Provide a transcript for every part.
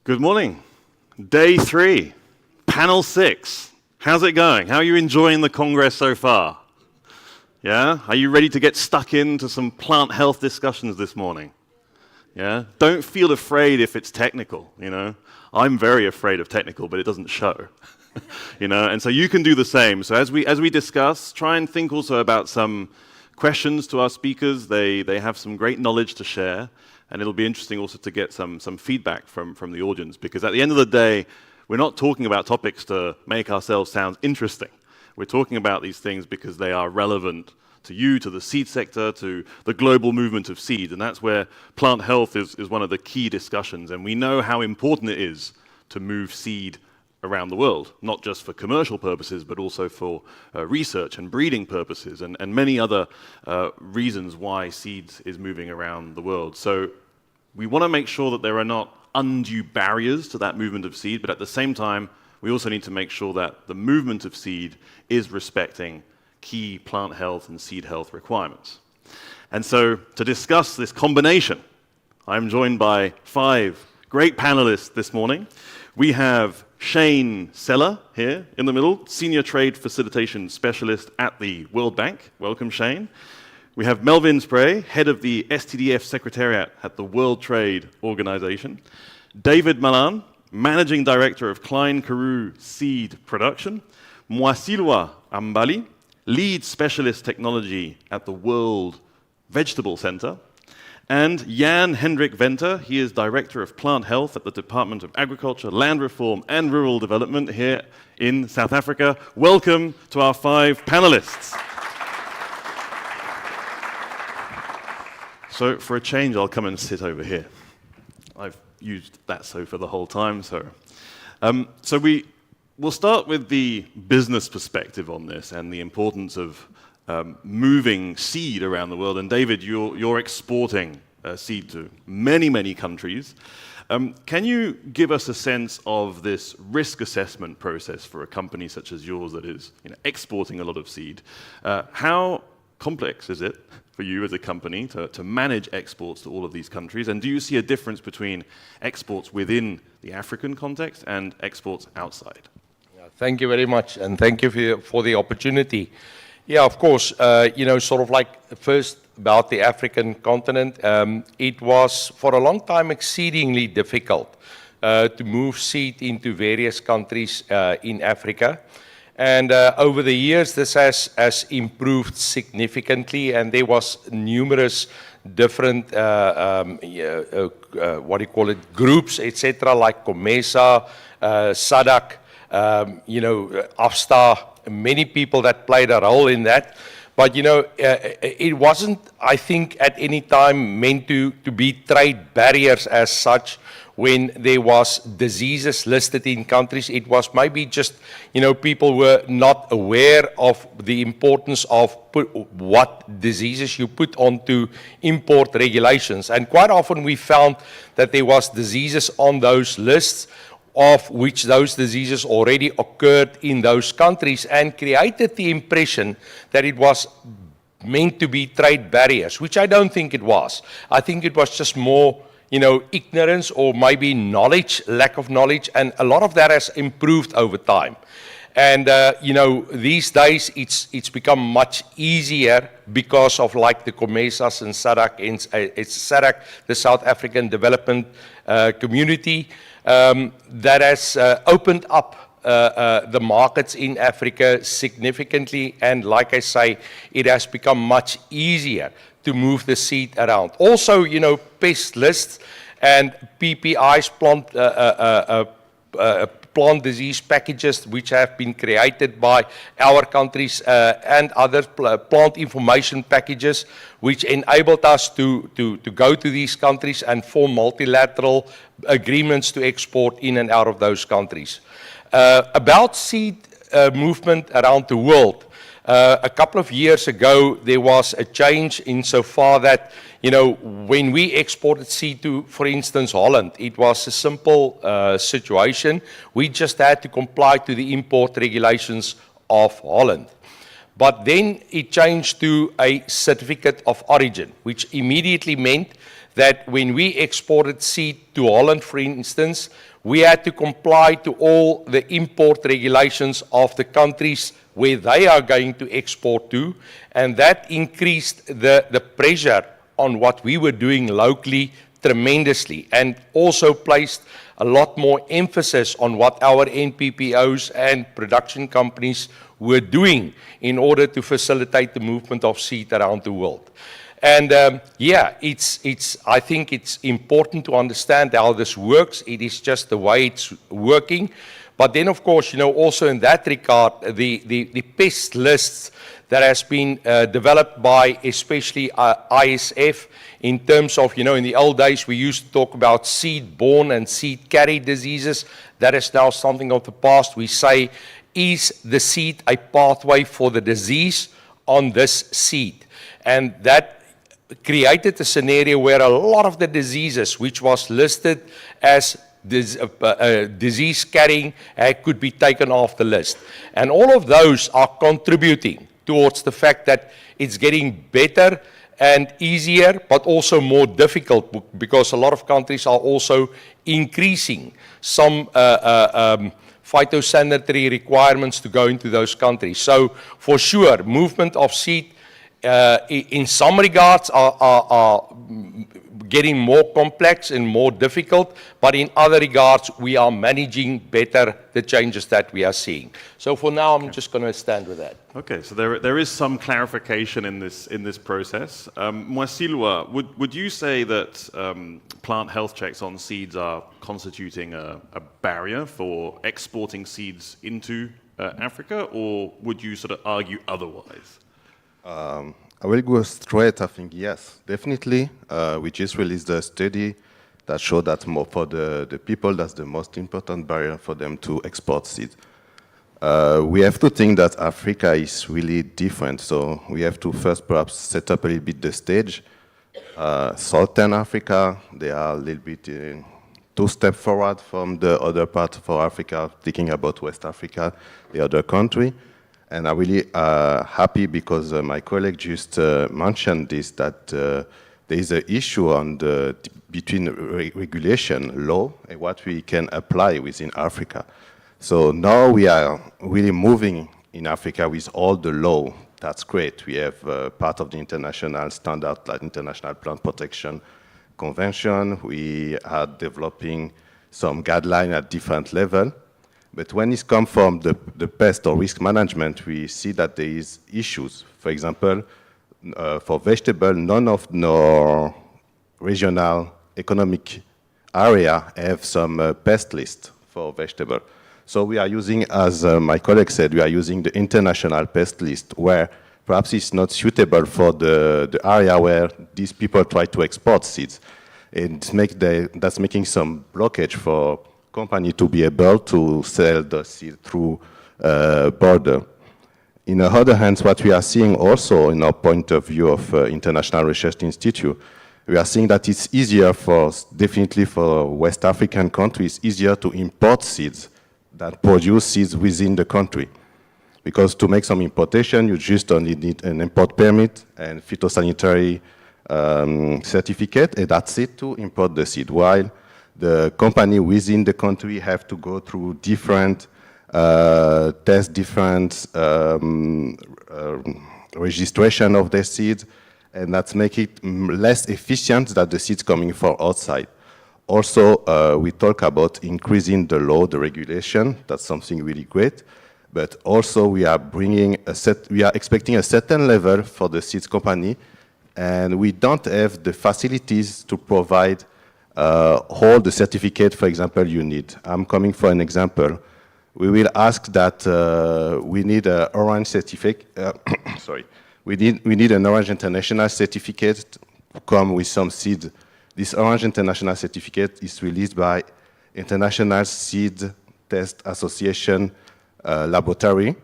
Good morning. Day 3, panel 6. How's it going? How are you enjoying the Congress so far? Yeah? Are you ready to get stuck into some plant health discussions this morning? Yeah? Don't feel afraid if it's technical, you know? I'm very afraid of technical, but it doesn't show. You know, and so you can do the same. So as we discuss, try and think also about some questions to our speakers. They have some great knowledge to share. And it'll be interesting also to get some feedback from the audience, because at the end of the day, we're not talking about topics to make ourselves sound interesting. We're talking about these things because they are relevant to you, to the seed sector, to the global movement of seed. And that's where plant health is one of the key discussions. And we know how important it is to move seed around the world, not just for commercial purposes, but also for research and breeding purposes and many other reasons why seeds is moving around the world. So we want to make sure that there are not undue barriers to that movement of seed, but at the same time, we also need to make sure that the movement of seed is respecting key plant health and seed health requirements. And so to discuss this combination, I'm joined by 5 great panelists this morning. We have Shane Seller here in the middle, Senior Trade Facilitation Specialist at the World Bank. Welcome, Shane. We have Melvin Spray, Head of the STDF Secretariat at the World Trade Organization. David Malan, Managing Director of Klein Karoo Seed Production. Mwasilwa Ambali, Lead Specialist Technology at the World Vegetable Center. And Jan Hendrik Venter, he is Director of Plant Health at the Department of Agriculture, Land Reform and Rural Development here in South Africa. Welcome to our 5 panelists. So for a change, I'll come and sit over here. I've used that sofa the whole time. So we'll start with the business perspective on this and the importance of moving seed around the world. And David, you're exporting seed to many, many countries. Can you give us a sense of this risk assessment process for a company such as yours that is exporting a lot of seed? How complex is it for you as a company to manage exports to all of these countries? And do you see a difference between exports within the African context and exports outside? Thank you very much, and thank you for the opportunity. Yeah, of course, sort of like first about the African continent, it was for a long time exceedingly difficult to move seed into various countries in Africa. And over the years, this has improved significantly, and there was numerous different, groups, etc., like COMESA, SADC, AFSTA, many people that played a role in that. But, it wasn't, I think, at any time meant to be trade barriers as such. When there was diseases listed in countries, it was maybe just, people were not aware of the importance of what diseases you put onto import regulations. And quite often we found that there was diseases on those lists of which those diseases already occurred in those countries and created the impression that it was meant to be trade barriers, which I don't think it was. I think it was just more ignorance or maybe knowledge, lack of knowledge, and a lot of that has improved over time. And, these days it's become much easier because of like the COMESAs and SADC, it's SADC, the South African Development Community, that has opened up the markets in Africa significantly. And like I say, it has become much easier to move the seed around. Also, pest lists and PPIs, plant disease packages, which have been created by our countries, and other plant information packages, which enabled us to go to these countries and form multilateral agreements to export in and out of those countries. About seed movement around the world, a couple of years ago, there was a change insofar that, when we exported seed to, for instance, Holland, it was a simple situation. We just had to comply to the import regulations of Holland. But then it changed to a certificate of origin, which immediately meant that when we exported seed to Holland, for instance, we had to comply to all the import regulations of the countries where they are going to export to, and that increased the pressure on what we were doing locally tremendously, and also placed a lot more emphasis on what our NPPOs and production companies were doing in order to facilitate the movement of seed around the world. And I think it's important to understand how this works. It is just the way it's working. But then, of course, also in that regard, the pest lists that has been developed by especially ISF in terms of, in the old days, we used to talk about seed-borne and seed-carried diseases. That is now something of the past. We say, is the seed a pathway for the disease on this seed? And that created a scenario where a lot of the diseases which was listed as disease carrying could be taken off the list. And all of those are contributing towards the fact that it's getting better and easier, but also more difficult, because a lot of countries are also increasing some phytosanitary requirements to go into those countries. So for sure, movement of seed in some regards are getting more complex and more difficult, but in other regards, we are managing better the changes that we are seeing. So for now, I'm just going to stand with that. Okay, so there is some clarification in this process. Moasilwa, would you say that plant health checks on seeds are constituting a barrier for exporting seeds into Africa, or would you sort of argue otherwise? I will go straight. I think yes, definitely. We just released a study that showed that more for the people, that's the most important barrier for them to export seeds. We have to think that Africa is really different. So we have to first perhaps set up a little bit the stage. Southern Africa, they are a little bit two steps forward from the other part of Africa, thinking about West Africa, the other country. And I'm really happy because my colleague just mentioned this, that there is an issue on between regulation, law, and what we can apply within Africa. So now we are really moving in Africa with all the law. That's great. We have part of the international standard, like International Plant Protection Convention. We are developing some guidelines at different levels. But when it comes from the pest or risk management, we see that there is issues. For example, for vegetable, none of the regional economic area have some pest list for vegetable. So we are using, as my colleague said, we are using the international pest list, where perhaps it's not suitable for the area where these people try to export seeds. And that's making some blockage for company to be able to sell the seed through border. In the other hand, what we are seeing also in our point of view of International Research Institute, we are seeing that it's easier definitely for West African countries, easier to import seeds than produce seeds within the country. Because to make some importation, you just only need an import permit and phytosanitary certificate, and that's it to import the seed. While the company within the country have to go through different tests, different registration of their seeds, and that's make it less efficient than the seeds coming from outside. Also, we talk about increasing the law, the regulation. That's something really great. But also, we are expecting a certain level for the seeds company, and we don't have the facilities to provide all the certificate, for example, you need. I'm coming for an example. We will ask that we need an orange certificate. Sorry, we need an Orange International certificate to come with some seed. This Orange International certificate is released by International Seed Test Association laboratory.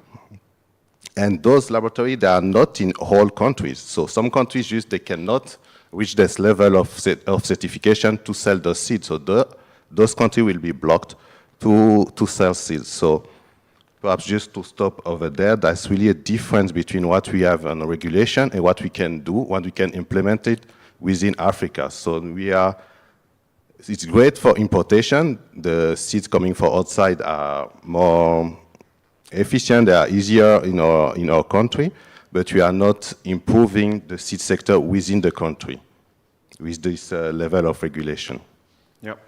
And those laboratories, they are not in all countries. So some countries they cannot reach this level of certification to sell those seeds. So those countries will be blocked to sell seeds. So perhaps just to stop over there, that's really a difference between what we have on regulation and what we can do, what we can implement it within Africa. So it's great for importation. The seeds coming from outside are more efficient, they are easier in our country, but we are not improving the seed sector within the country with this level of regulation. Yep.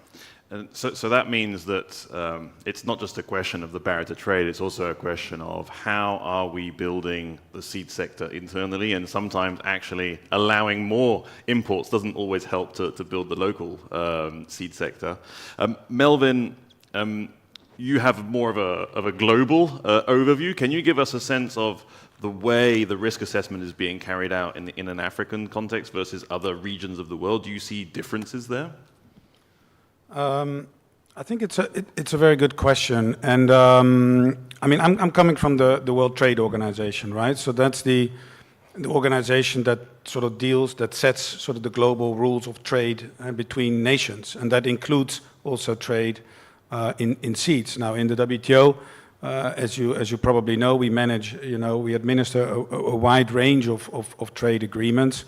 And so that means that it's not just a question of the barrier to trade, it's also a question of how are we building the seed sector internally, and sometimes actually allowing more imports doesn't always help to build the local seed sector. Melvin, you have more of a global overview. Can you give us a sense of the way the risk assessment is being carried out in an African context versus other regions of the world? Do you see differences there? I think it's a very good question, and I mean I'm coming from the World Trade Organization, right? So that's the organization that sort of that sets sort of the global rules of trade between nations, and that includes also trade in seeds. Now in the WTO, as you probably know, we manage, we administer a wide range of trade agreements.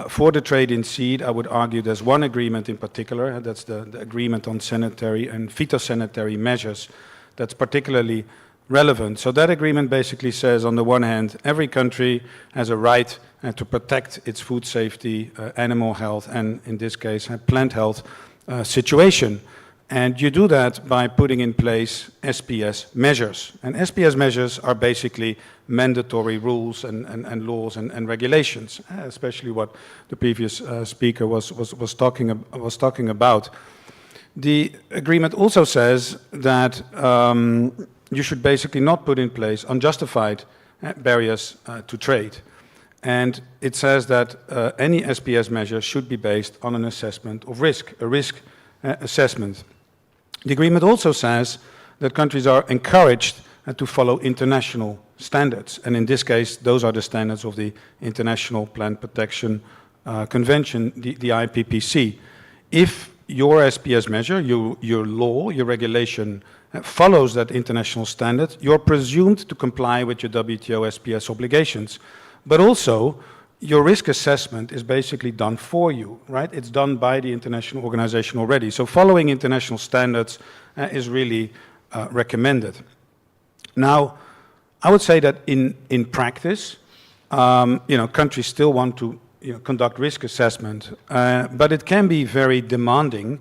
For the trade in seed, I would argue there's one agreement in particular, and that's the agreement on sanitary and phytosanitary measures that's particularly relevant. So that agreement basically says, on the one hand, every country has a right to protect its food safety, animal health, and in this case, plant health situation. And you do that by putting in place SPS measures. And SPS measures are basically mandatory rules and laws and regulations, especially what the previous speaker was talking about. The agreement also says that you should basically not put in place unjustified barriers to trade. And it says that any SPS measure should be based on an assessment of risk, a risk assessment. The agreement also says that countries are encouraged to follow international standards, and in this case, those are the standards of the International Plant Protection Convention, the IPPC. If your SPS measure, your law, your regulation follows that international standard, you're presumed to comply with your WTO SPS obligations, but also your risk assessment is basically done for you, right? It's done by the international organization already. So following international standards is really recommended. Now, I would say that in practice, countries still want to conduct risk assessment, but it can be very demanding,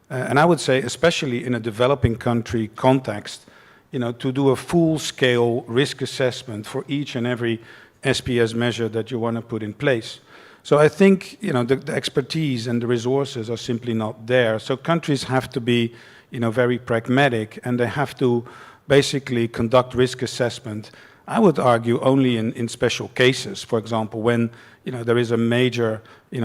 and I would say especially in a developing country context, to do a full-scale risk assessment for each and every SPS measure that you want to put in place. So I think the expertise and the resources are simply not there. So countries have to be very pragmatic, and they have to basically conduct risk assessment. I would argue only in special cases. For example, when there is a major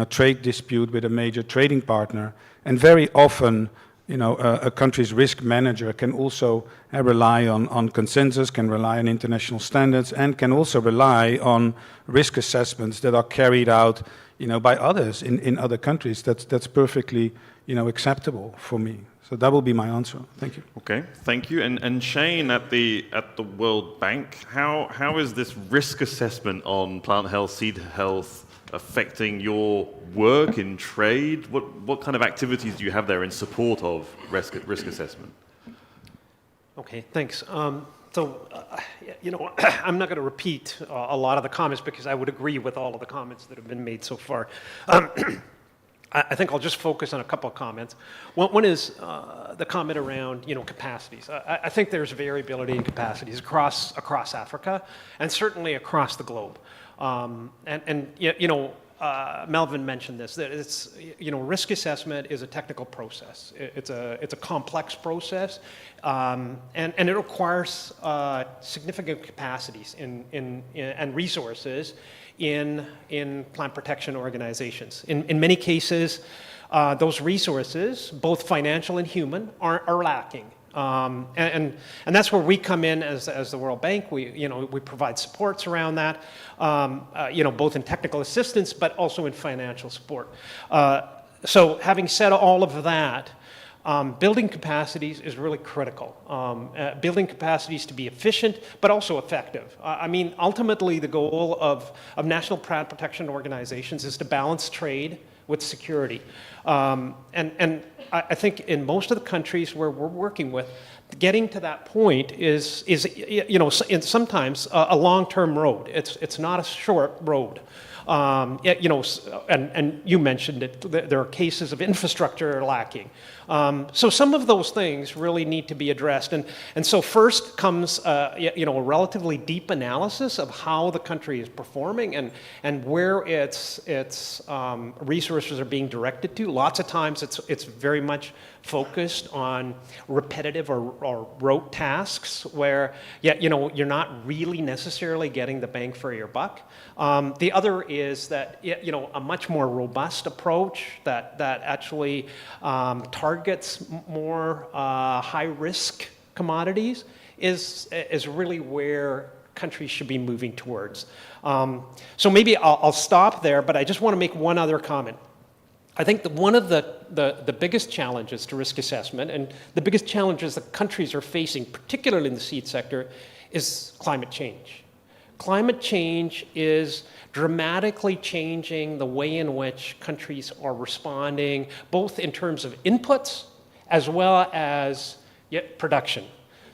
trade dispute with a major trading partner, and very often a country's risk manager can also rely on consensus, can rely on international standards, and can also rely on risk assessments that are carried out by others in other countries. That's perfectly acceptable for me. So that will be my answer. Thank you. Okay, thank you. And Shane, at the World Bank, how is this risk assessment on plant health, seed health affecting your work in trade? What kind of activities do you have there in support of risk assessment? Okay, thanks. I'm not going to repeat a lot of the comments because I would agree with all of the comments that have been made so far. I think I'll just focus on a couple of comments. One is the comment around capacities. I think there's variability in capacities across Africa and certainly across the globe. Melvin mentioned this, that it's, risk assessment is a technical process. It's a complex process, and it requires significant capacities and resources in plant protection organizations. In many cases, those resources, both financial and human, are lacking. And that's where we come in as the World Bank. We provide supports around that, both in technical assistance, but also in financial support. So having said all of that, building capacities is really critical. Building capacities to be efficient, but also effective. Ultimately, the goal of national plant protection organizations is to balance trade with security. And I think in most of the countries where we're working with, getting to that point is you know, sometimes a long-term road. It's not a short road. You know, and you mentioned it, there are cases of infrastructure lacking. So some of those things really need to be addressed. And so first comes, you know, a relatively deep analysis of how the country is performing and where its resources are being directed to. Lots of times it's very much focused on repetitive or rote tasks where, you know, you're not really necessarily getting the bang for your buck. The other is that, you know, a much more robust approach that actually targets more high-risk commodities is really where countries should be moving towards. So maybe I'll stop there, but I just want to make one other comment. I think that one of the biggest challenges to risk assessment and the biggest challenges that countries are facing, particularly in the seed sector, is climate change. Climate change is dramatically changing the way in which countries are responding, both in terms of inputs as well as production.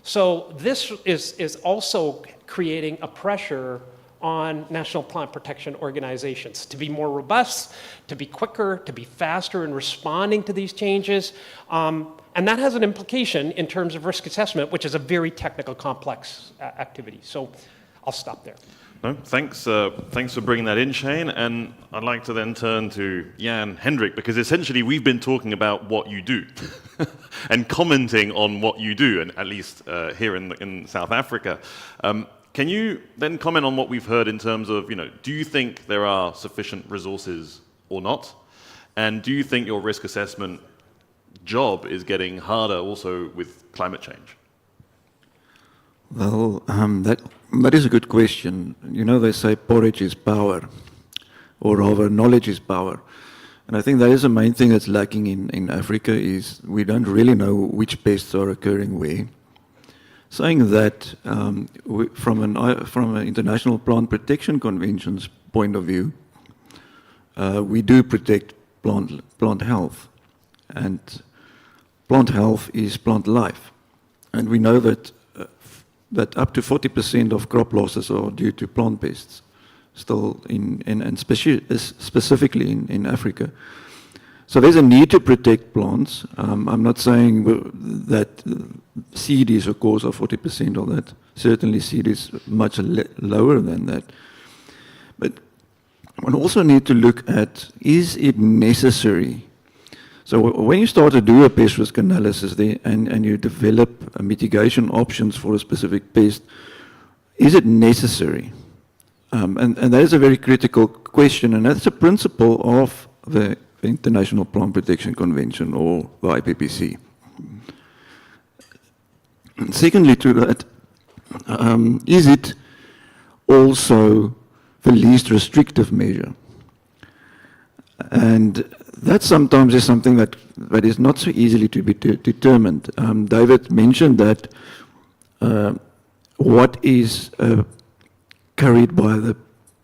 So this is also creating a pressure on national plant protection organizations to be more robust, to be quicker, to be faster in responding to these changes. And that has an implication in terms of risk assessment, which is a very technical, complex activity. So I'll stop there. No, thanks for bringing that in, Shane. And I'd like to then turn to Jan Hendrik, because essentially we've been talking about what you do and commenting on what you do, and at least here in South Africa. Can you then comment on what we've heard in terms of, you know, do you think there are sufficient resources or not? And do you think your risk assessment job is getting harder also with climate change? Well, that is a good question. You know, they say porridge is power, or rather knowledge is power. And I think that is the main thing that's lacking in Africa is we don't really know which pests are occurring where. Saying that, from an International Plant Protection Convention's point of view, we do protect plant health. And plant health is plant life. And we know that that up to 40% of crop losses are due to plant pests, still specifically in Africa. So there's a need to protect plants. I'm not saying that seed is a cause of 40% of that. Certainly seed is much lower than that. But one also need to look at, is it necessary? So when you start to do a pest risk analysis there and you develop mitigation options for a specific pest, is it necessary? And that is a very critical question, and that's a principle of the International Plant Protection Convention, or the IPPC. And secondly to that, is it also the least restrictive measure? And that sometimes is something that is not so easily to be determined. David mentioned that what is carried by the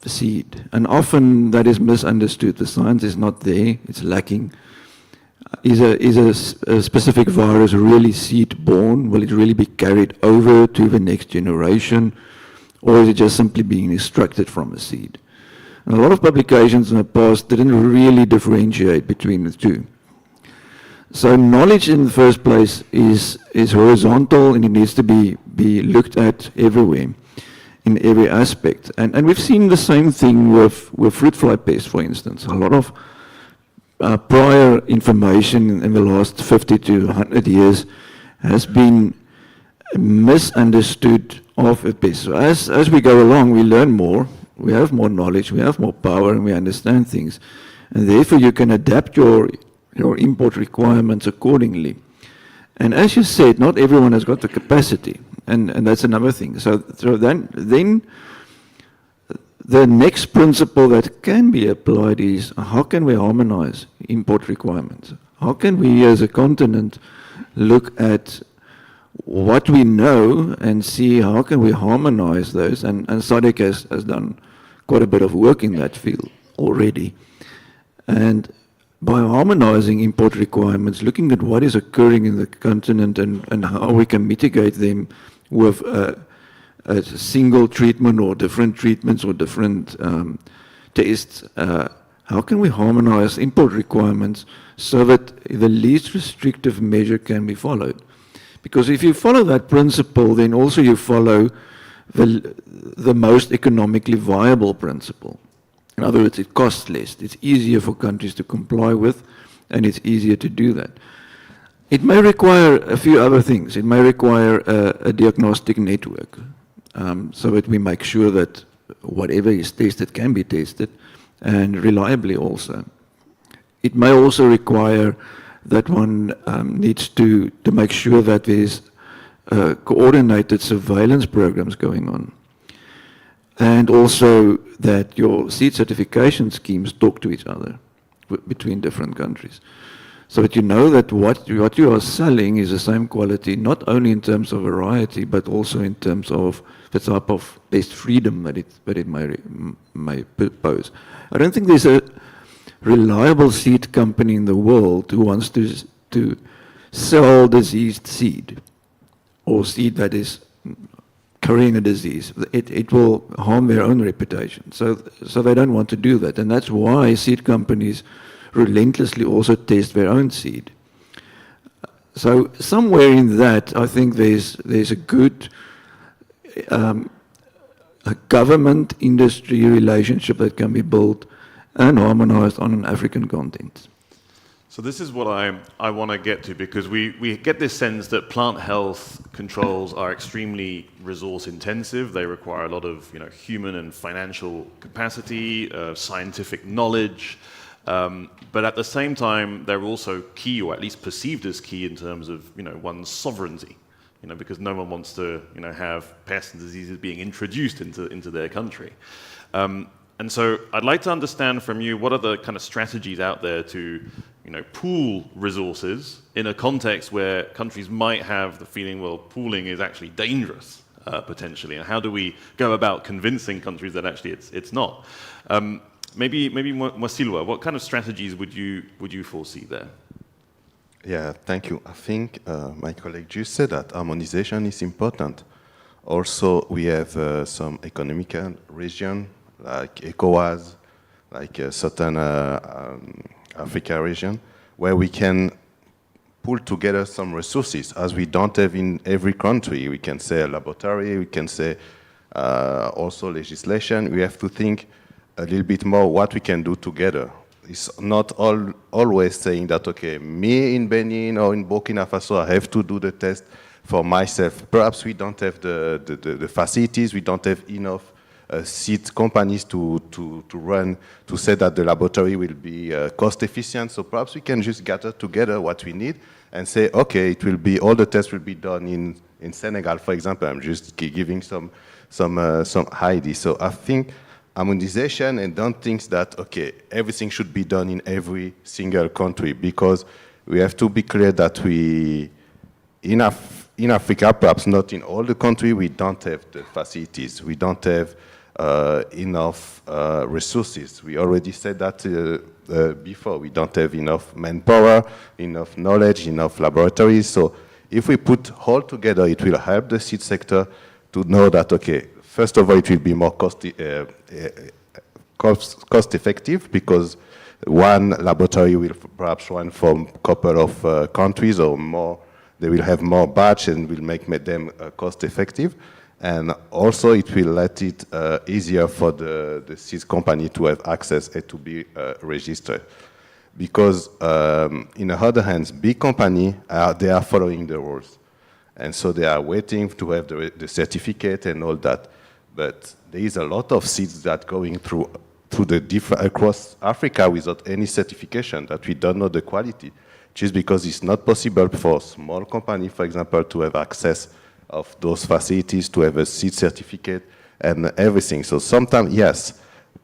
seed, and often that is misunderstood. The science is not there, it's lacking. Is a specific virus really seed-borne? Will it really be carried over to the next generation? Or is it just simply being extracted from a seed? And a lot of publications in the past didn't really differentiate between the two. So knowledge in the first place is horizontal, and it needs to be looked at everywhere, in every aspect. And we've seen the same thing with fruit fly pests, for instance. A lot of prior information in the last 50 to 100 years has been misunderstood of a pest. So as we go along, we learn more, we have more knowledge, we have more power, and we understand things. And therefore you can adapt your import requirements accordingly. And as you said, not everyone has got the capacity, and that's another thing. So then the next principle that can be applied is, how can we harmonize import requirements? How can we as a continent look at what we know and see how can we harmonize those? And SADC has done quite a bit of work in that field already. And by harmonizing import requirements, looking at what is occurring in the continent and how we can mitigate them with a single treatment or different treatments or different tests, how can we harmonize import requirements so that the least restrictive measure can be followed? Because if you follow that principle, then also you follow the most economically viable principle. In other words, it costs less. It's easier for countries to comply with, and it's easier to do that. It may require a few other things. It may require a diagnostic network, so that we make sure that whatever is tested can be tested, and reliably also. It may also require that one needs to make sure that there's coordinated surveillance programs going on. And also that your seed certification schemes talk to each other between different countries. So that you know that what you are selling is the same quality, not only in terms of variety, but also in terms of the type of pest freedom that it may pose. I don't think there's a reliable seed company in the world who wants to sell diseased seed or seed that is carrying a disease. It will harm their own reputation. So they don't want to do that. And that's why seed companies relentlessly also test their own seed. So somewhere in that, I think there's a good a government-industry relationship that can be built and harmonized on an African continent. So this is what I want to get to, because we get this sense that plant health controls are extremely resource intensive. They require a lot of human and financial capacity, scientific knowledge, but at the same time they're also key, or at least perceived as key, in terms of one's sovereignty. Because no one wants to have pests and diseases being introduced into their country. And so I'd like to understand from you, what are the kind of strategies out there to pool resources in a context where countries might have the feeling, well, pooling is actually dangerous, potentially, and how do we go about convincing countries that actually it's not? Maybe Mwasilwa, what kind of strategies would you foresee there? Yeah, thank you. I think my colleague just said that harmonization is important. Also, we have some economic region like ECOWAS, like a certain Africa region, where we can pull together some resources, as we don't have in every country. We can say a laboratory, we can say also legislation. We have to think a little bit more what we can do together. It's not always saying that, okay, me in Benin or in Burkina Faso, I have to do the test for myself. Perhaps we don't have the facilities, we don't have enough seed companies to run, to say that the laboratory will be cost efficient. So perhaps we can just gather together what we need and say, okay, it will be, all the tests will be done in Senegal, for example. I'm just giving some ideas. So I think harmonization, and don't think that, okay, everything should be done in every single country, because we have to be clear that in Africa, perhaps not in all the country, we don't have the facilities. We don't have enough resources. We already said that before. We don't have enough manpower, enough knowledge, enough laboratories. So if we put all together, it will help the seed sector to know that, okay, first of all, it will be more cost effective, because one laboratory will perhaps run from a couple of countries or more. They will have more batch and will make them cost effective. And also it will let it easier for the seed company to have access and to be registered. Because in the other hands, big company, they are following the rules. And so they are waiting to have the certificate and all that. But there is a lot of seeds that going through the across Africa without any certification, that we don't know the quality, just because it's not possible for small company, for example, to have access of those facilities, to have a seed certificate and everything. So sometimes, yes,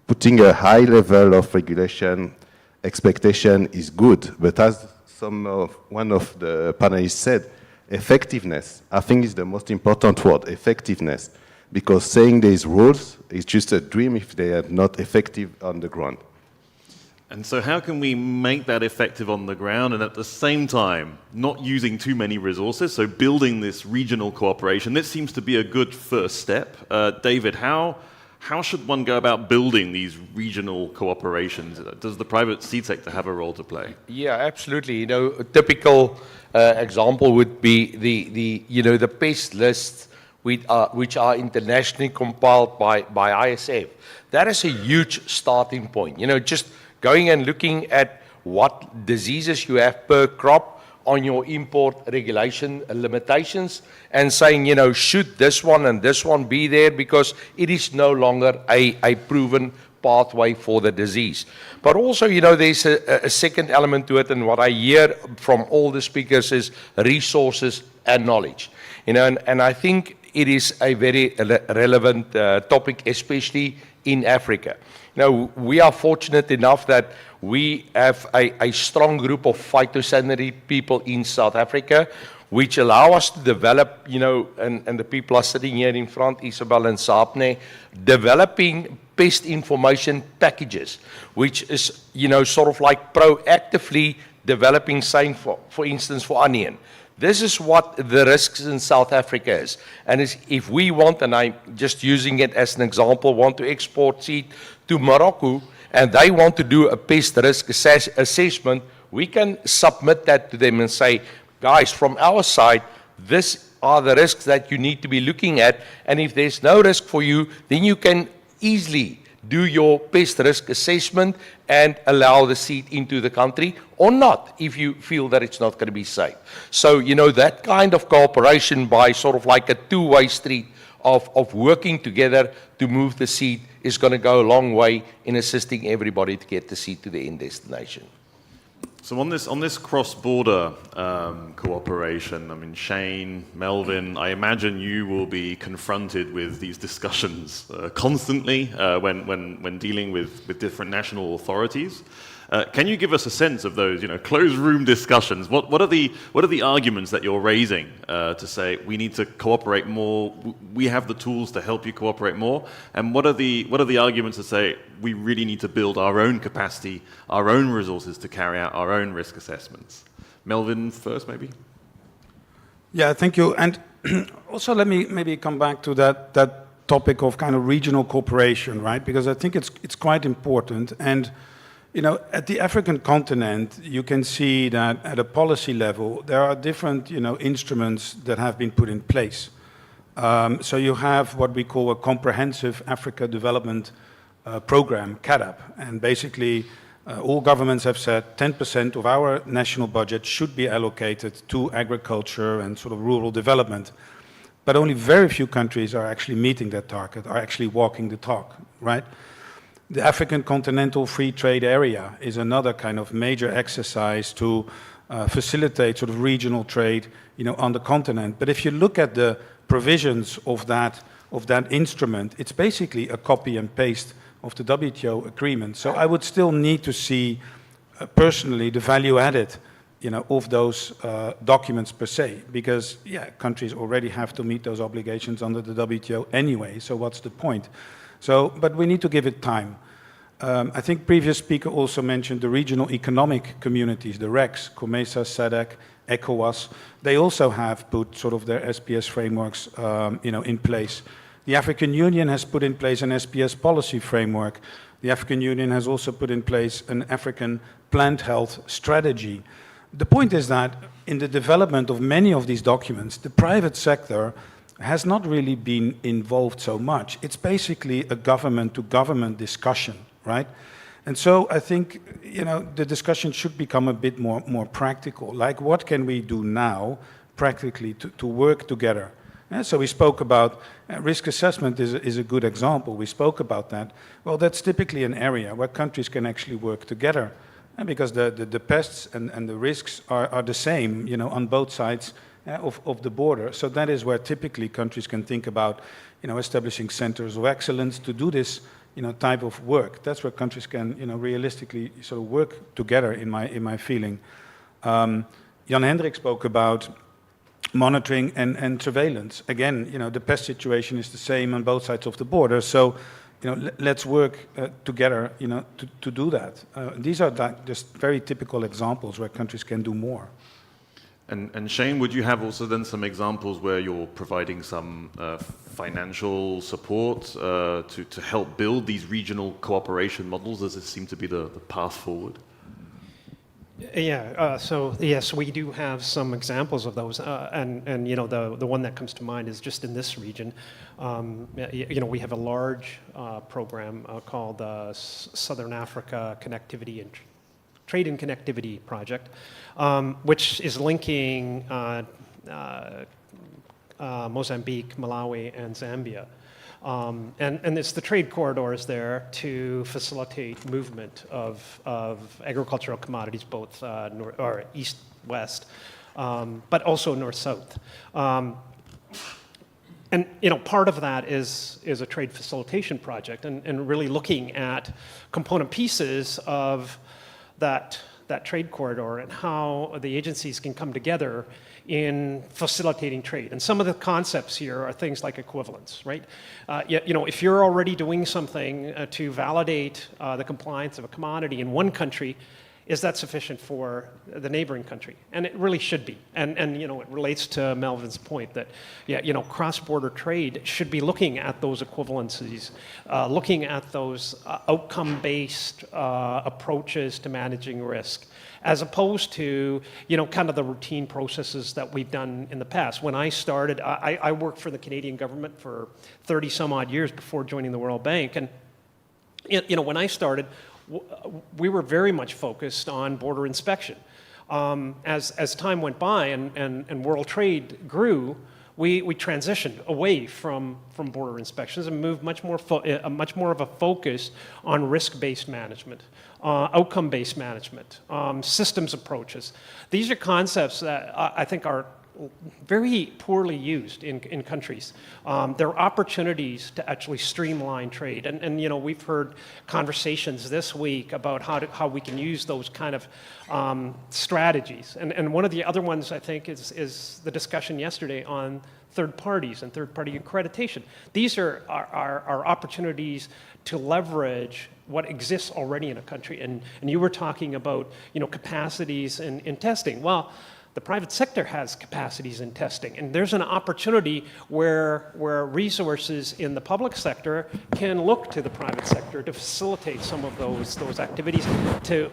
putting a high level of regulation expectation is good, but as one of the panelists said, effectiveness, I think, is the most important word, effectiveness. Because saying these rules is just a dream if they are not effective on the ground. And so how can we make that effective on the ground and at the same time not using too many resources, so building this regional cooperation? This seems to be a good first step. David, how should one go about building these regional cooperations? Does the private seed sector have a role to play? Yeah, absolutely. You know, a typical example would be the pest lists which are internationally compiled by ISF. That is a huge starting point. You know, just going and looking at what diseases you have per crop on your import regulation limitations and saying, you know, should this one and this one be there because it is no longer a proven pathway for the disease. But also, you know, there's a second element to it, and what I hear from all the speakers is resources and knowledge. You know, and I think it is a very relevant topic, especially in Africa. You know, we are fortunate enough that we have a strong group of phytosanitary people in South Africa, which allow us to develop, you know, and the people are sitting here in front, Isabel and Sapne, developing pest information packages, which is, you know, sort of like proactively developing, saying, for instance, for onion. This is what the risks in South Africa is. And if we want, and I'm just using it as an example, want to export seed to Morocco, and they want to do a pest risk assessment, we can submit that to them and say, guys, from our side, these are the risks that you need to be looking at. And if there's no risk for you, then you can easily do your pest risk assessment and allow the seed into the country, or not, if you feel that it's not going to be safe. So, you know, that kind of cooperation by sort of like a two-way street of working together to move the seed is going to go a long way in assisting everybody to get the seed to the end destination. So on this cross-border cooperation, I mean, Shane, Melvin, I imagine you will be confronted with these discussions constantly when dealing with different national authorities. Can you give us a sense of those, you know, closed room discussions? What are the arguments that you're raising to say we need to cooperate more? We have the tools to help you cooperate more. And what are the arguments to say we really need to build our own capacity, our own resources to carry out our own risk assessments? Melvin first, maybe. Yeah, thank you. And also, let me maybe come back to that topic of kind of regional cooperation, right? Because I think it's quite important. And you know, at the African continent, you can see that at a policy level, there are different, you know, instruments that have been put in place. So you have what we call a Comprehensive Africa Development Program, CADAP, and basically all governments have said 10% of our national budget should be allocated to agriculture and sort of rural development. But only very few countries are actually meeting that target, are actually walking the talk, right? The African Continental Free Trade Area is another kind of major exercise to facilitate sort of regional trade, you know, on the continent. But if you look at the provisions of that instrument, it's basically a copy and paste of the WTO agreement. So I would still need to see personally the value added, you know, of those documents per se, because yeah, countries already have to meet those obligations under the WTO anyway. So what's the point? So, but we need to give it time. I think previous speaker also mentioned the regional economic communities, the RECs, COMESA, SADC, ECOWAS. They also have put sort of their SPS frameworks, you know, in place. The African Union has put in place an SPS policy framework. The African Union has also put in place an African plant health strategy. The point is that in the development of many of these documents, the private sector has not really been involved so much. It's basically a government-to-government discussion, right? And so I think, you know, the discussion should become a bit more practical. Like, what can we do now, practically, to work together? Yeah, so we spoke about risk assessment is a good example. We spoke about that. Well, that's typically an area where countries can actually work together, and because the pests and the risks are the same, you know, on both sides of the border. So that is where typically countries can think about, you know, establishing centers of excellence to do this, you know, type of work. That's where countries can, you know, realistically sort of work together, in my feeling. Jan Hendrik spoke about monitoring and surveillance. Again, you know, the pest situation is the same on both sides of the border. So let's work together, to do that. These are just very typical examples where countries can do more. And Shane, would you have also then some examples where you're providing some financial support to help build these regional cooperation models? Does this seem to be the path forward? Yeah, so yes, we do have some examples of those, and the one that comes to mind is just in this region. We have a large program called the Southern Africa Connectivity and Trade and Connectivity Project, which is linking Mozambique, Malawi, and Zambia. And it's the trade corridors there to facilitate movement of agricultural commodities, both east-west, but also north-south. And part of that is a trade facilitation project, and really looking at component pieces of that trade corridor and how the agencies can come together in facilitating trade. And some of the concepts here are things like equivalence, right? If you're already doing something to validate the compliance of a commodity in one country, is that sufficient for the neighboring country? And it really should be. And it relates to Melvin's point that, cross-border trade should be looking at those equivalencies, looking at those outcome-based approaches to managing risk, as opposed to, kind of the routine processes that we've done in the past. When I started, I worked for the Canadian government for 30 some odd years before joining the World Bank. And, when I started, we were very much focused on border inspection. As time went by and world trade grew, we transitioned away from border inspections and moved much more of a focus on risk-based management, outcome-based management, systems approaches. These are concepts that I think are very poorly used in countries. There are opportunities to actually streamline trade, and we've heard conversations this week about how we can use those kind of strategies. And one of the other ones I think is the discussion yesterday on third parties and third-party accreditation. These are opportunities to leverage what exists already in a country. And you were talking about capacities in testing. Well, the private sector has capacities in testing, and there's an opportunity where resources in the public sector can look to the private sector to facilitate some of those activities, to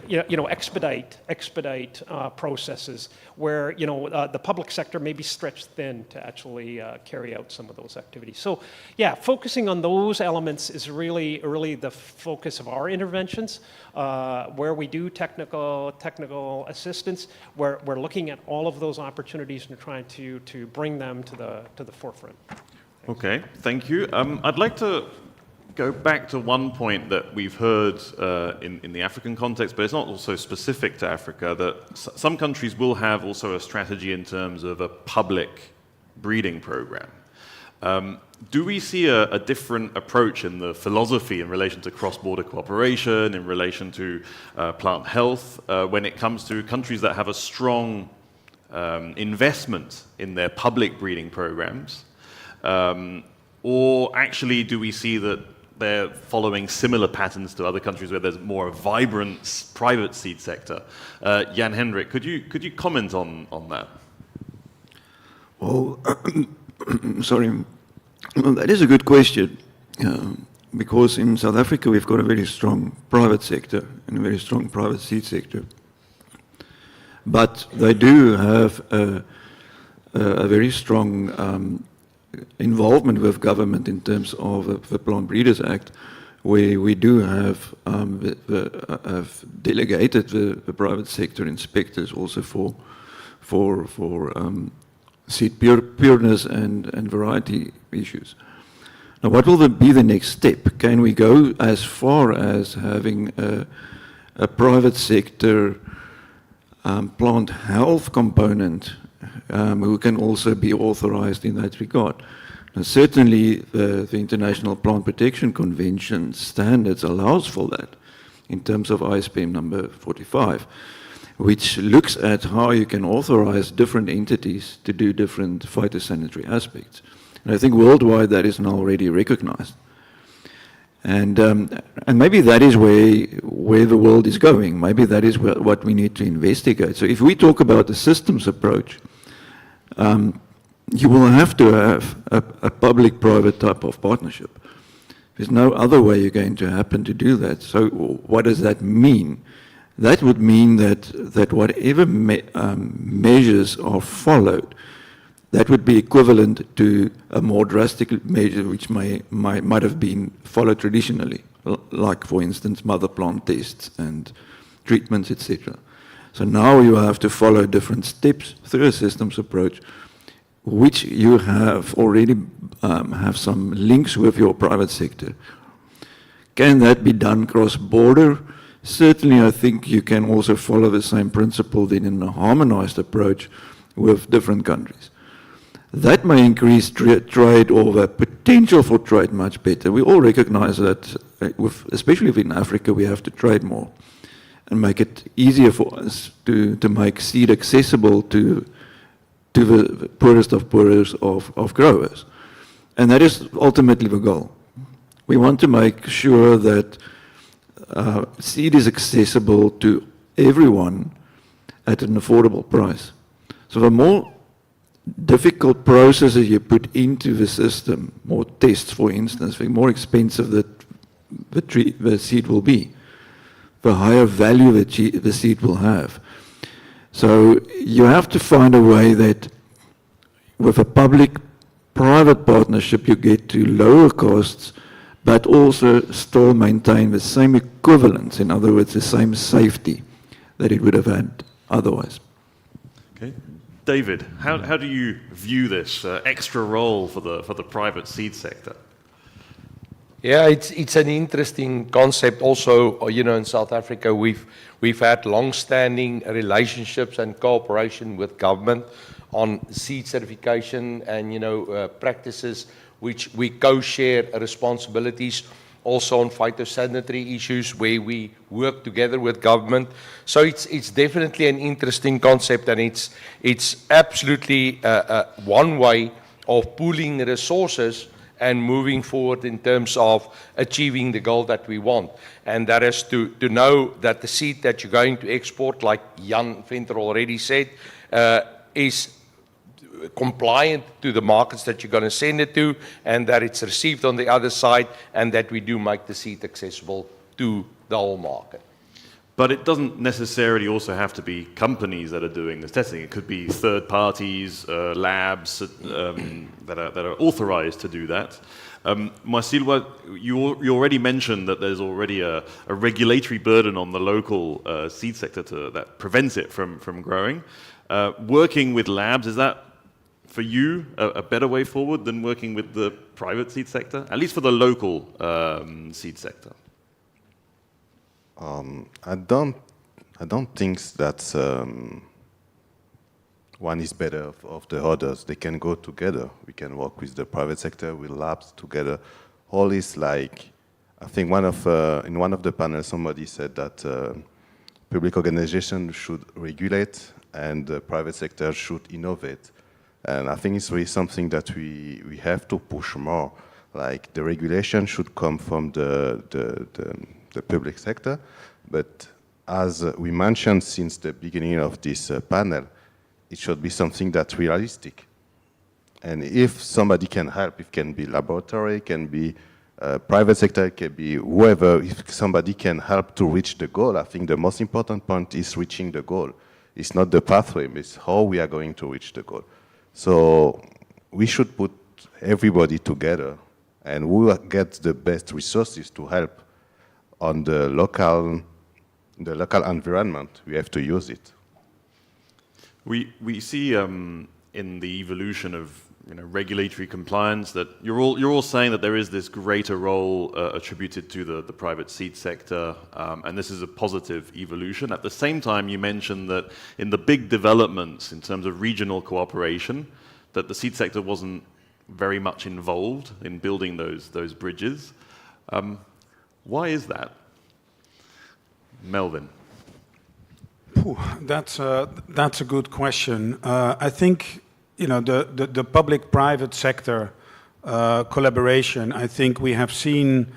expedite processes where the public sector may be stretched thin to actually carry out some of those activities. So yeah, focusing on those elements is really the focus of our interventions. Where we do technical assistance, we're looking at all of those opportunities and trying to bring them to the forefront. Okay, thank you. I'd like to go back to one point that we've heard in the African context, but it's not also specific to Africa, that some countries will have also a strategy in terms of a public breeding program. Do we see a different approach in the philosophy in relation to cross-border cooperation, in relation to plant health, when it comes to countries that have a strong investment in their public breeding programs? Or actually do we see that they're following similar patterns to other countries where there's more a vibrant private seed sector? Jan Hendrik, could you comment on that? Well, sorry. Well, that is a good question, because in South Africa we've got a very strong private sector and a very strong private seed sector. But they do have a very strong involvement with government in terms of the Plant Breeders Act, where we do have delegated the private sector inspectors also for seed pureness and variety issues. Now, what will be the next step? Can we go as far as having a private sector plant health component who can also be authorized in that regard? Now, certainly, the International Plant Protection Convention standards allows for that in terms of ISPM number 45. Which looks at how you can authorize different entities to do different phytosanitary aspects. And I think worldwide that is now already recognized. And maybe that is where the world is going. Maybe that is what we need to investigate. So if we talk about a systems approach, you will have to have a public-private type of partnership. There's no other way you're going to happen to do that. So what does that mean? That would mean that whatever measures are followed, that would be equivalent to a more drastic measure which might have been followed traditionally, like, for instance, mother plant tests and treatments, etc. So now you have to follow different steps through a systems approach, which you have already have some links with your private sector. Can that be done cross-border? Certainly, I think you can also follow the same principle then in a harmonized approach with different countries. That may increase trade or the potential for trade much better. We all recognize that, especially within Africa, we have to trade more and make it easier for us to make seed accessible to the poorest of poorest of growers. And that is ultimately the goal. We want to make sure that seed is accessible to everyone at an affordable price. So the more difficult processes you put into the system, more tests, for instance, the more expensive the seed will be, the higher value the seed will have. So you have to find a way that with a public-private partnership you get to lower costs, but also still maintain the same equivalence, in other words, the same safety that it would have had otherwise. Okay. David, how do you view this extra role for the private seed sector? Yeah, it's an interesting concept. Also, in South Africa, we've had long-standing relationships and cooperation with government on seed certification and practices, which we co-share responsibilities. Also on phytosanitary issues where we work together with government. So it's definitely an interesting concept, and it's absolutely one way of pooling resources and moving forward in terms of achieving the goal that we want. And that is to know that the seed that you're going to export, like Jan Venter already said, is compliant to the markets that you're going to send it to, and that it's received on the other side, and that we do make the seed accessible to the whole market. But it doesn't necessarily also have to be companies that are doing this testing. It could be third parties, labs that are authorized to do that. Marcelo, you already mentioned that there's already a regulatory burden on the local seed sector that prevents it from growing. Working with labs, is that for you a better way forward than working with the private seed sector, at least for the local seed sector? I don't think that one is better of the others. They can go together. We can work with the private sector, with labs together. All is like, I think in one of the panels somebody said that public organizations should regulate and the private sector should innovate. And I think it's really something that we have to push more. Like the regulation should come from the public sector, but as we mentioned since the beginning of this panel, it should be something that's realistic. And if somebody can help, it can be laboratory, it can be private sector, it can be whoever, if somebody can help to reach the goal, I think the most important point is reaching the goal. It's not the pathway, it's how we are going to reach the goal. So we should put everybody together, and who will get the best resources to help on the local environment, we have to use it. We see in the evolution of regulatory compliance that you're all saying that there is this greater role attributed to the private seed sector, and this is a positive evolution. At the same time, you mentioned that in the big developments in terms of regional cooperation, that the seed sector wasn't very much involved in building those bridges. Why is that? Melvin. That's a good question. I think the public-private sector collaboration. I think we have seen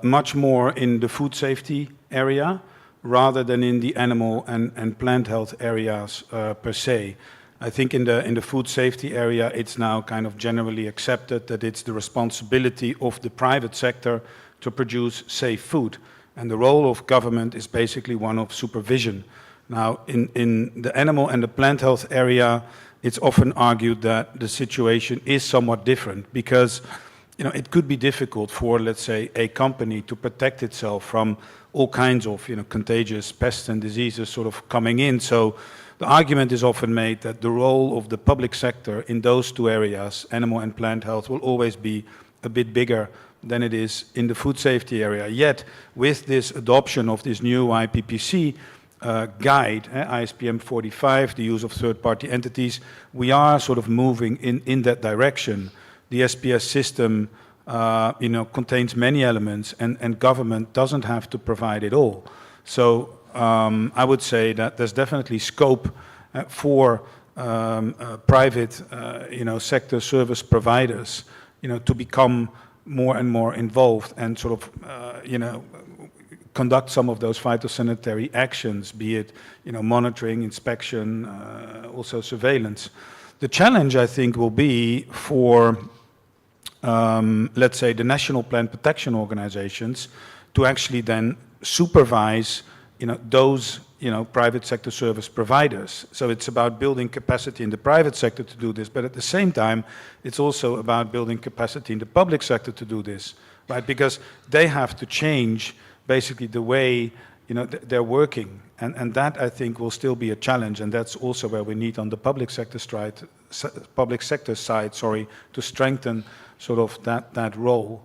much more in the food safety area rather than in the animal and plant health areas per se. I think in the food safety area, it's now kind of generally accepted that it's the responsibility of the private sector to produce safe food. And the role of government is basically one of supervision. Now, in the animal and the plant health area, it's often argued that the situation is somewhat different because, you know, it could be difficult for, let's say, a company to protect itself from all kinds of, you know, contagious pests and diseases sort of coming in. So the argument is often made that the role of the public sector in those two areas, animal and plant health, will always be a bit bigger than it is in the food safety area. Yet, with this adoption of this new IPPC guide, ISPM 45, the use of third-party entities, we are sort of moving in that direction. The SPS system, you know, contains many elements, and government doesn't have to provide it all. So I would say that there's definitely scope for private, you know, sector service providers, you know, to become more and more involved and sort of, you know, conduct some of those phytosanitary actions, be it, you know, monitoring, inspection, also surveillance. The challenge, I think, will be for, let's say, the national plant protection organizations to actually then supervise, you know, those, you know, private sector service providers. So it's about building capacity in the private sector to do this, but at the same time, it's also about building capacity in the public sector to do this, right? Because they have to change basically the way, you know, they're working, and that, I think, will still be a challenge, and that's also where we need on the public sector side, to strengthen sort of that role.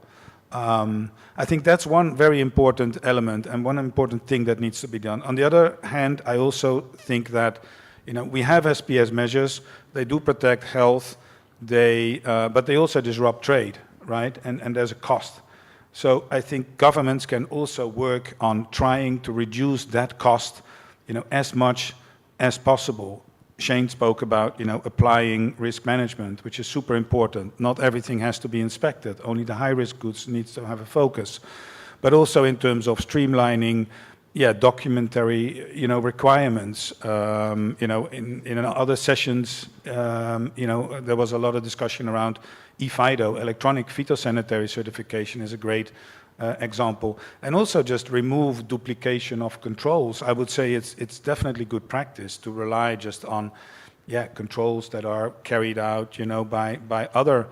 I think that's one very important element and one important thing that needs to be done. On the other hand, I also think that, you know, we have SPS measures. They do protect health, but they also disrupt trade, right? And there's a cost. So I think governments can also work on trying to reduce that cost, you know, as much as possible. Shane spoke about, you know, applying risk management, which is super important. Not everything has to be inspected. Only the high-risk goods needs to have a focus. But also in terms of streamlining, documentary, you know, requirements. You know, in other sessions, you know, there was a lot of discussion around ePhyto, electronic phytosanitary certification is a great example. And also just remove duplication of controls. I would say it's definitely good practice to rely just on, controls that are carried out, you know, by other,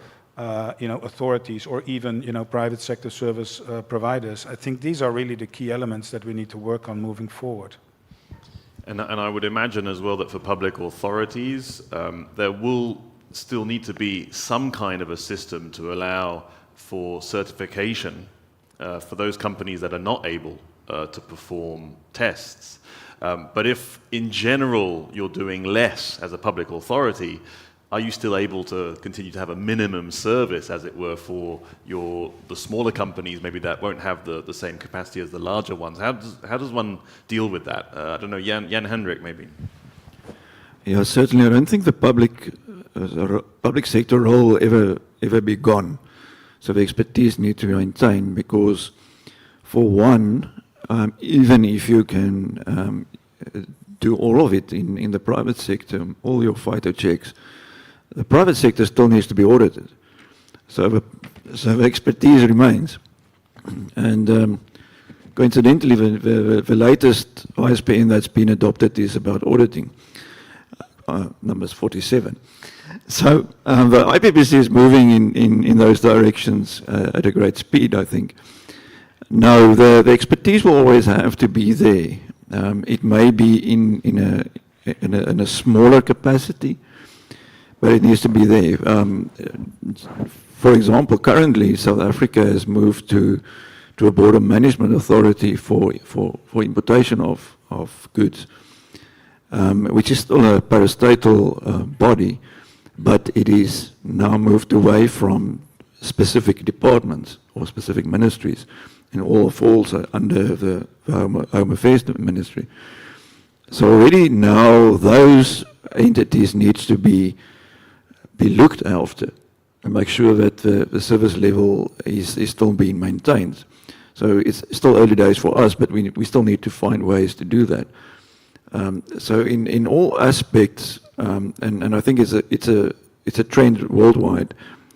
you know, authorities or even, you know, private sector service providers. I think these are really the key elements that we need to work on moving forward. And I would imagine as well that for public authorities, there will still need to be some kind of a system to allow for certification for those companies that are not able to perform tests. But if in general you're doing less as a public authority, are you still able to continue to have a minimum service, as it were, for the smaller companies, maybe that won't have the same capacity as the larger ones? How does one deal with that? I don't know, Jan Hendrik, maybe. Yeah, certainly. I don't think the public sector role will ever be gone. So the expertise needs to be maintained because, for one, even if you can do all of it in the private sector, all your phyto checks, the private sector still needs to be audited. So the expertise remains. And coincidentally, the latest ISPN that's been adopted is about auditing. Numbers 47. So the IPPC is moving in those directions at a great speed, I think. Now, the expertise will always have to be there. It may be in a smaller capacity, but it needs to be there. For example, currently South Africa has moved to a border management authority for importation of goods. Which is still a parastatal body, but it is now moved away from specific departments or specific ministries, and all falls under the Home Affairs Ministry. So already now those entities needs to be looked after and make sure that the service level is still being maintained. So it's still early days for us, but we still need to find ways to do that. So in all aspects, and I think it's a trend worldwide.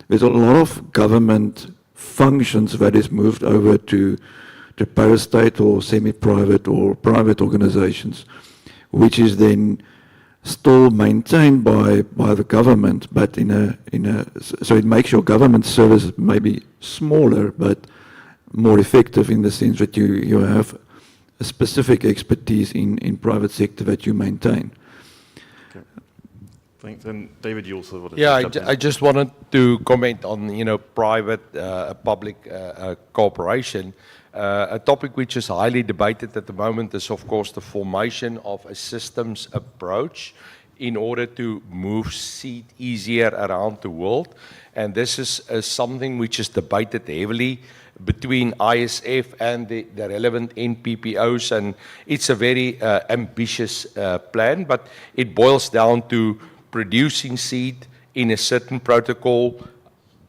There's a lot of government functions that is moved over to parastate or semi-private or private organizations, which is then still maintained by the government, but so it makes your government service maybe smaller, but more effective in the sense that you have a specific expertise in private sector that you maintain. Okay. Thanks. And David, you also wanted Yeah, to jump in. I just wanted to comment on, private public cooperation. A topic which is highly debated at the moment is, of course, the formation of a systems approach in order to move seed easier around the world. And this is something which is debated heavily between ISF and the relevant NPPOs, and it's a very ambitious plan, but it boils down to producing seed in a certain protocol,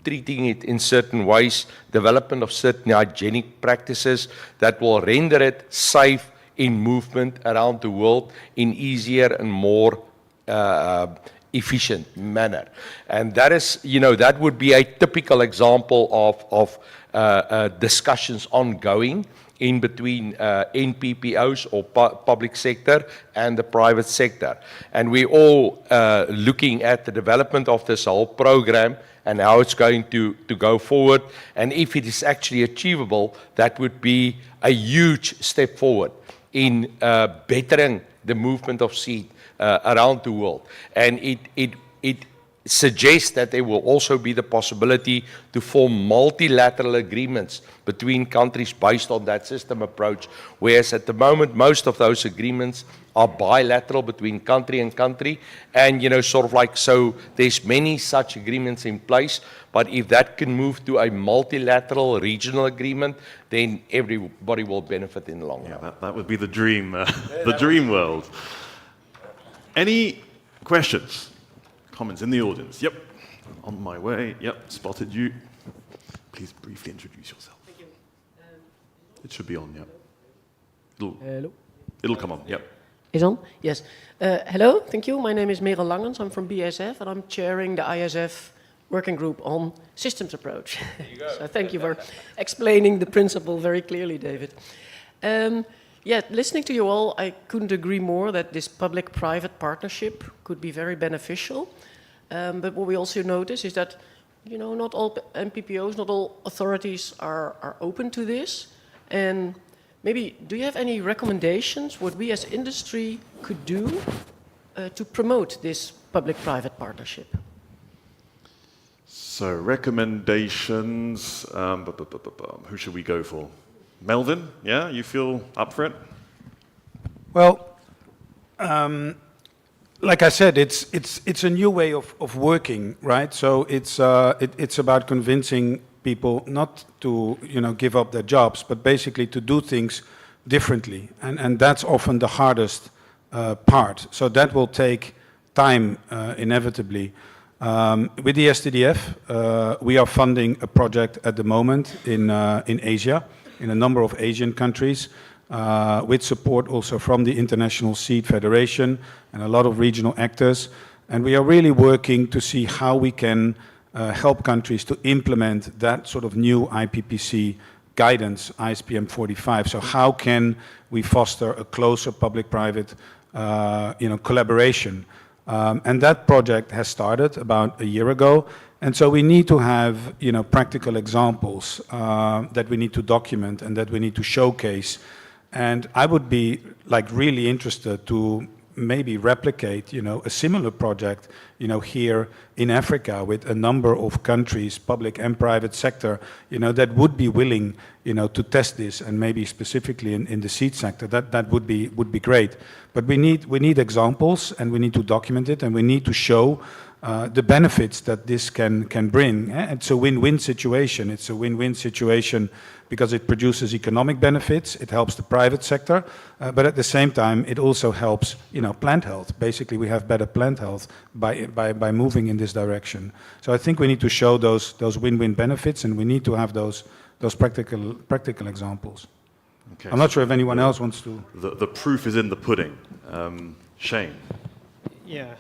treating it in certain ways, development of certain hygienic practices that will render it safe in movement around the world in easier and more efficient manner. And that is, that would be a typical example of discussions ongoing in between NPPOs or public sector and the private sector. And we're all looking at the development of this whole program and how it's going to go forward. And if it is actually achievable, that would be a huge step forward in bettering the movement of seed around the world. And it suggests that there will also be the possibility to form multilateral agreements between countries based on that system approach, whereas at the moment most of those agreements are bilateral between country and country, and so there's many such agreements in place, but if that can move to a multilateral regional agreement, then everybody will benefit in the long run. That would be the dream, the dream world. Any questions? Comments in the audience? Yep, on my way. Yep, spotted you. Please briefly introduce yourself. Thank you. It should be on, yep. Hello. It'll come on, yep. Is on? Yes. Hello, thank you. My name is Merel Langens. I'm from BASF, and I'm chairing the ISF working group on systems approach. So thank you for explaining the principle very clearly, David. Listening to you all, I couldn't agree more that this public-private partnership could be very beneficial. But what we also notice is that, not all MPPOs, not all authorities are open to this. And maybe, do you have any recommendations what we as industry could do to promote this public-private partnership? So recommendations, who should we go for? Melvin, yeah, you feel up for it? Well, like I said, it's a new way of working, right? So it's about convincing people not to give up their jobs, but basically to do things differently, and that's often the hardest part. So that will take time, inevitably. With the STDF, we are funding a project at the moment in Asia, in a number of Asian countries, with support also from the International Seed Federation and a lot of regional actors. And we are really working to see how we can help countries to implement that sort of new IPPC guidance, ISPM 45. So how can we foster a closer public-private collaboration? And that project has started about a year ago. And so we need to have, practical examples that we need to document and that we need to showcase. And I would be really interested to maybe replicate, a similar project, here in Africa with a number of countries, public and private sector, that would be willing, to test this, and maybe specifically in the seed sector. That would be great. But we need examples, and we need to document it, and we need to show the benefits that this can bring. It's a win-win situation. It's a win-win situation because it produces economic benefits, it helps the private sector, but at the same time, it also helps, plant health. Basically, we have better plant health by moving in this direction. So I think we need to show those win-win benefits, and we need to have those practical examples. Okay, I'm not sure if anyone else wants to. The proof is in the pudding. Shane. Yeah.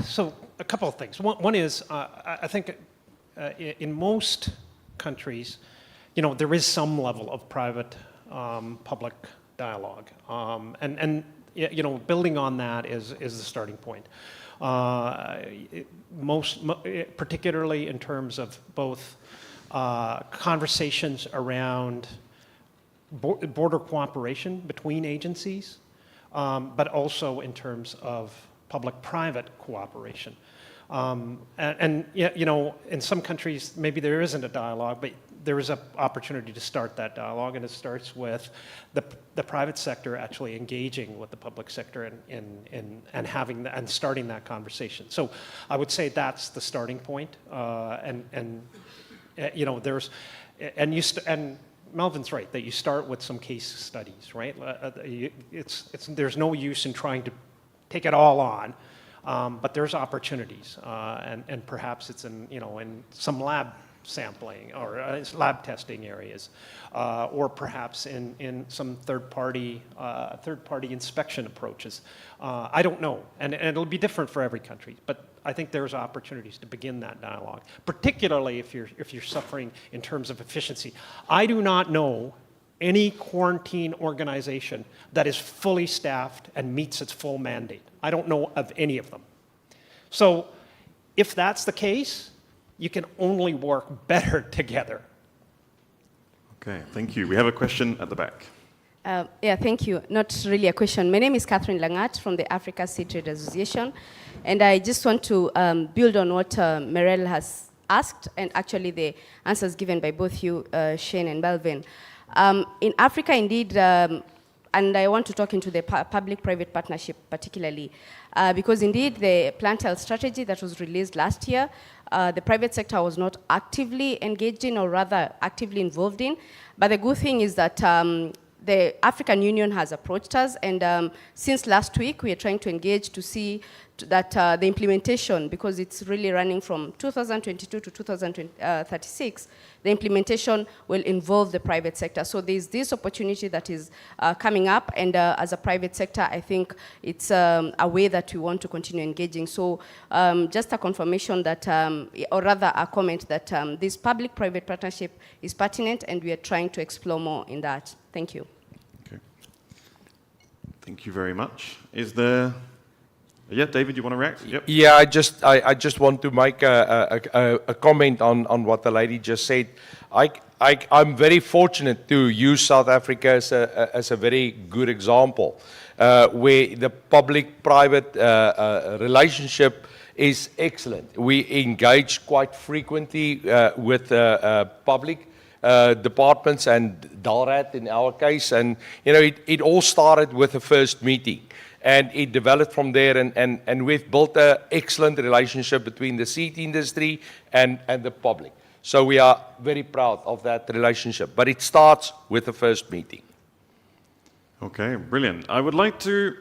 So a couple of things. One is, I think in most countries, there is some level of private-public dialogue, and building on that is the starting point. Particularly in terms of both conversations around border cooperation between agencies, but also in terms of public-private cooperation. In some countries, maybe there isn't a dialogue, but there is an opportunity to start that dialogue, and it starts with the private sector actually engaging with the public sector and starting that conversation. So I would say that's the starting point, and Melvin's right that you start with some case studies, right? There's no use in trying to take it all on, but there's opportunities, and perhaps it's in some lab sampling or lab testing areas, or perhaps in some third-party inspection approaches. I don't know, and it'll be different for every country, but I think there's opportunities to begin that dialogue, particularly if you're suffering in terms of efficiency. I do not know any quarantine organization that is fully staffed and meets its full mandate. I don't know of any of them. So if that's the case, you can only work better together. Okay, thank you. We have a question at the back. Thank you. Not really a question. My name is Catherine Langat from the Africa Seed Trade Association, and I just want to build on what Merel has asked, and actually the answers given by both you, Shane and Melvin. In Africa, indeed, and I want to talk into the public-private partnership particularly, because indeed the plant health strategy that was released last year, the private sector was not actively engaged in, or rather actively involved in. But the good thing is that the African Union has approached us, and since last week we are trying to engage to see that the implementation, because it's really running from 2022 to 2036, the implementation will involve the private sector. So there's this opportunity that is coming up, and as a private sector, I think it's a way that we want to continue engaging. So just a confirmation that, or rather a comment that this public-private partnership is pertinent, and we are trying to explore more in that. Thank you. Okay. Thank you very much. Is there... Yeah, David, you want to react? Yep. Yeah, I just want to make a comment on what the lady just said. I'm very fortunate to use South Africa as a very good example, where the public-private relationship is excellent. We engage quite frequently with public departments and DALRAT in our case, and it all started with the first meeting. And it developed from there, and we've built an excellent relationship between the seed industry and the public. So we are very proud of that relationship. But it starts with the first meeting. Okay, brilliant. I would like to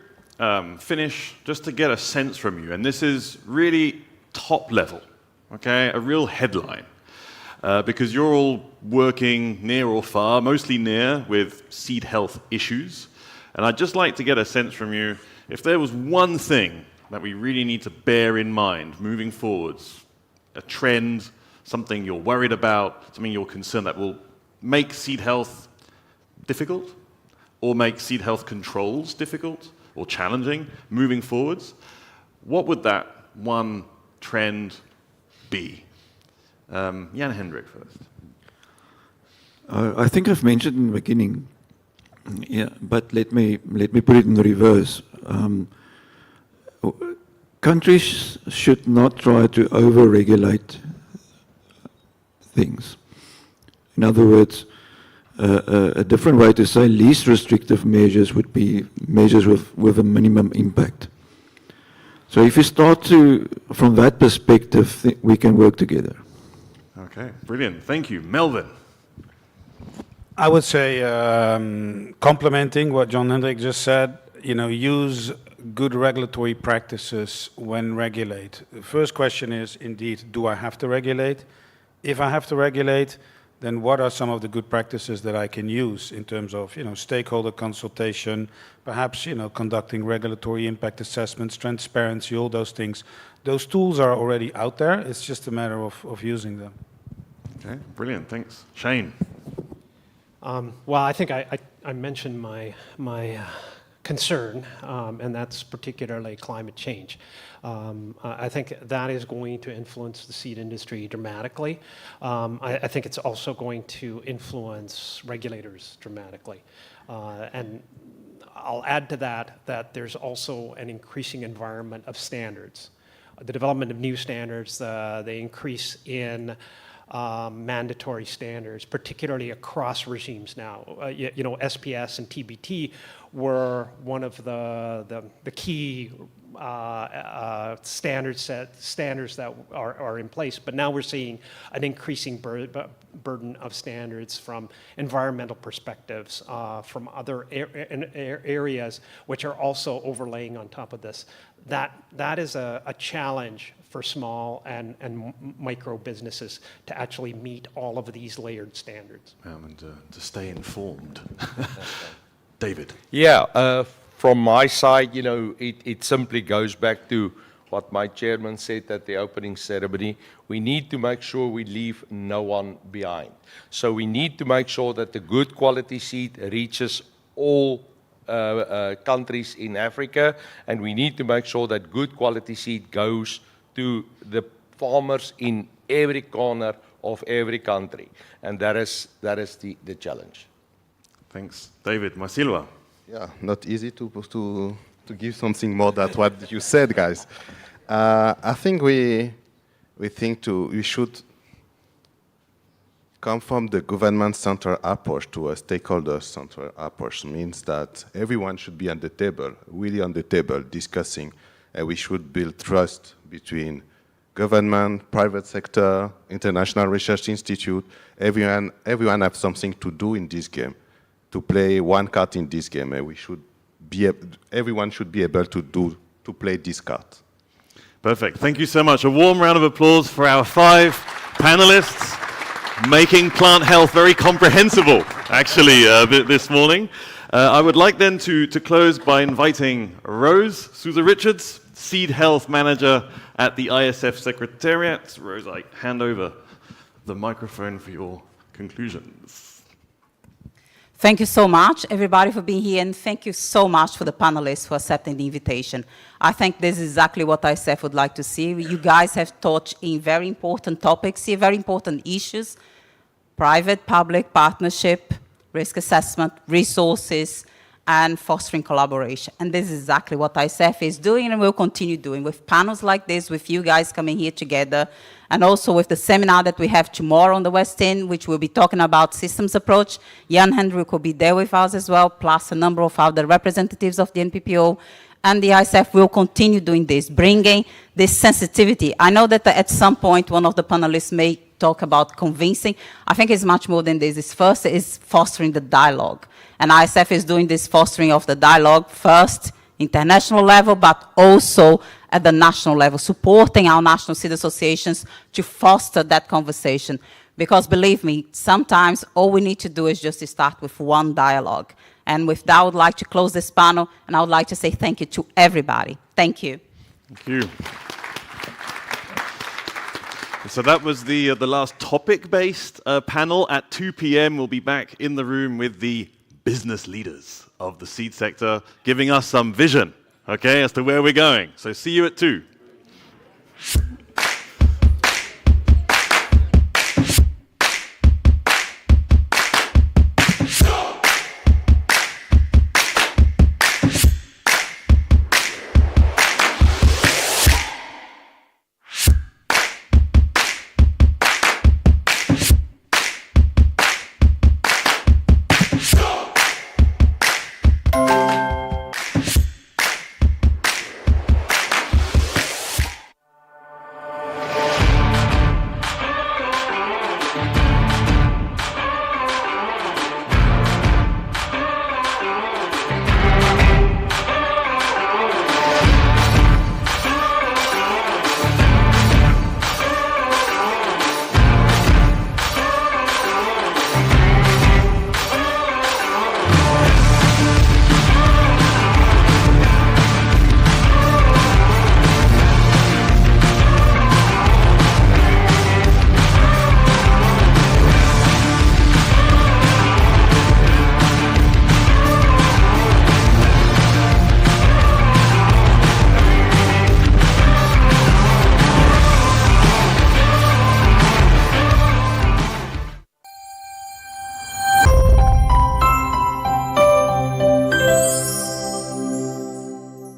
finish just to get a sense from you, and this is really top level, okay, a real headline, because you're all working near or far, mostly near, with seed health issues. And I'd just like to get a sense from you, if there was one thing that we really need to bear in mind moving forwards, a trend, something you're worried about, something you're concerned that will make seed health difficult, or make seed health controls difficult or challenging moving forwards, what would that one trend be? Jan Hendrik first. I think I've mentioned in the beginning. Yeah, but let me put it in reverse. Countries should not try to over-regulate things. In other words, a different way to say least restrictive measures would be measures with a minimum impact. So if you start to, from that perspective, we can work together. Okay, brilliant. Thank you. Melvin. I would say, complementing what John Hendrik just said, use good regulatory practices when regulate. The first question is, indeed, do I have to regulate? If I have to regulate, then what are some of the good practices that I can use in terms of, stakeholder consultation, perhaps, conducting regulatory impact assessments, transparency, all those things. Those tools are already out there. It's just a matter of using them. Okay, brilliant. Thanks. Shane. Well, I think I mentioned my concern, and that's particularly climate change. I think that is going to influence the seed industry dramatically. I think it's also going to influence regulators dramatically. And I'll add to that there's also an increasing environment of standards. The development of new standards, the increase in mandatory standards, particularly across regimes now. SPS and TBT were one of the key standards that are in place, but now we're seeing an increasing burden of standards from environmental perspectives, from other areas which are also overlaying on top of this. That is a challenge for small and micro businesses to actually meet all of these layered standards. And to stay informed. David. Yeah, from my side, it simply goes back to what my chairman said at the opening ceremony. We need to make sure we leave no one behind. So we need to make sure that the good quality seed reaches all countries in Africa, and we need to make sure that good quality seed goes to the farmers in every corner of every country, and that is the challenge. Thanks, David. Marcilwa. Yeah, not easy to give something more than what you said, guys. I think we should come from the government-centered approach to a stakeholder-centered approach. Means that everyone should be on the table, really on the table, discussing, and we should build trust between government, private sector, international research institute. Everyone have something to do in this game, to play one card in this game, and everyone should be able to play this card. Perfect. Thank you so much. A warm round of applause for our 5 panelists, making plant health very comprehensible, actually, this morning. I would like then to close by inviting Rose Souza-Richards, Seed Health Manager at the ISF Secretariat. Rose, I hand over the microphone for your conclusions. Thank you so much, everybody, for being here, and thank you so much for the panelists for accepting the invitation. I think this is exactly what ISF would like to see. You guys have touched in very important topics here, very important issues: private-public partnership, risk assessment, resources, and fostering collaboration. And this is exactly what ISF is doing and will continue doing with panels like this, with you guys coming here together, and also with the seminar that we have tomorrow on the West End, which will be talking about systems approach. Jan Hendrik will be there with us as well, plus a number of other representatives of the NPPO. And the ISF will continue doing this, bringing this sensitivity. I know that at some point one of the panelists may talk about convincing. I think it's much more than this. First is fostering the dialogue. And ISF is doing this fostering of the dialogue first, international level, but also at the national level, supporting our national seed associations to foster that conversation. Because believe me, sometimes all we need to do is just to start with one dialogue. And with that, I would like to close this panel, and I would like to say thank you to everybody. Thank you. Thank you. So that was the last topic-based panel. At 2 p.m., we'll be back in the room with the business leaders of the seed sector, giving us some vision, okay, as to where we're going. So see you at 2.